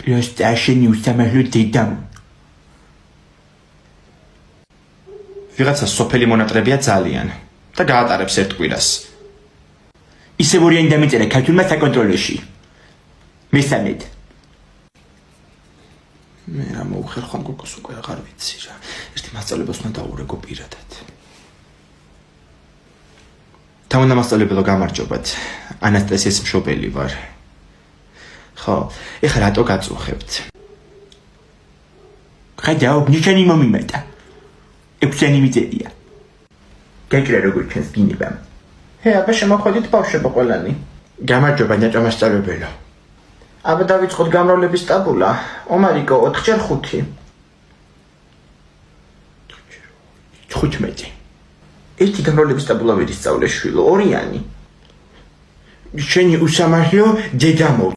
Просто შენი უსამართლო დედამ. ვიღაცა სოფელი მონატრებია ძალიან და გაატარებს ერთ კვირას. ისევ ორი ani დამეწერა ქართულმა საკონტროლოში. მესამედ. მე რა მოუხერხარ გოგოს უკვე აღარ ვიცი რა. ერთი მასწავლებლოს უნდა დაურეგო პირადად. თავმონა მასწავლებელო გამარჯობათ. ანასტასიას მშობელი ვარ. ხო, ეხლა რატო გაწუხებთ? ხედავ, ნიშანი მომიმეტა. 6 ani მიწედია. გაჭირა როგორ ჩანს გინებამ. აბა შემოხვედით ბავშვებო ყველანი. გამარჯობა ნაჭა მასწავლებელო. აბა დავიწყოთ გამრავლების ტაბულა. ომარიკო 4x5. 15. ერთი გამრავლების ტაბულა ვერ ისწავლე შვილო, 2 ani. შენი უსამართლო დედამო.